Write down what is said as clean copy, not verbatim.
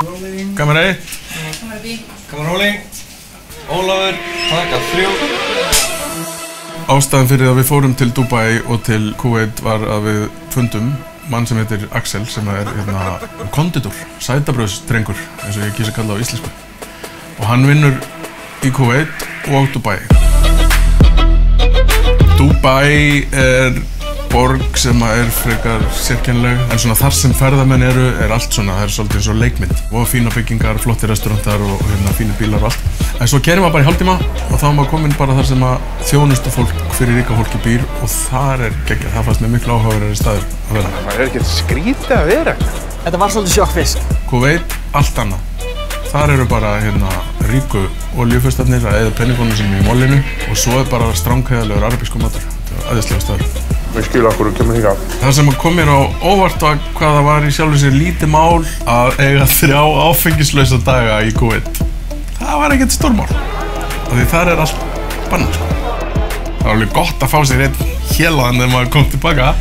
Kamera 1. Kamera B. Kamera rolling. Ólafur, taka 3. Ástæðan fyrir að við fórum til Dubai og til Kuwait var að við fundum mann sem heitir Axel sem er konditor, sætabrauðsdrengur eins og ég kýs að kalla á íslensku. Og hann vinnur í Kuwait og Dubai. Dubai er borg sem er frekar sérkennileg, en svona þar sem ferðamenn eru er allt svona, það er svolítið eins og leikmynd. Og fína byggingar, flotti restaurantar og fínu bílar og allt. En svo keyrir maður bara í hálftíma og þá er maður komin bara þar sem að þjónustufólk fyrir ríka fólki býr og þar er geggjað. Það fannst mér miklu áhugaverðari staður að vera. Það er ekkert skrítið að vera. Þetta var svolítið sjokkfisk. Kuwait, allt annað. Þar eru bara ríku olíufurstafnir að eyða peningunum sínum í mollinu og svo er bara strángheðalegur arabískur matur. Þetta var æðislega staður. Við skilum okkur og kemur hingað. Það sem kom mér á óvart var hvað það var í sjálfu sér lítið mál að eiga 3 áfengislausa daga í Kuwait. Það var ekkert stórmál. Því þar er allt bannað. Það var alveg gott að fá sér einn hélaðan þegar maður kom tilbaka.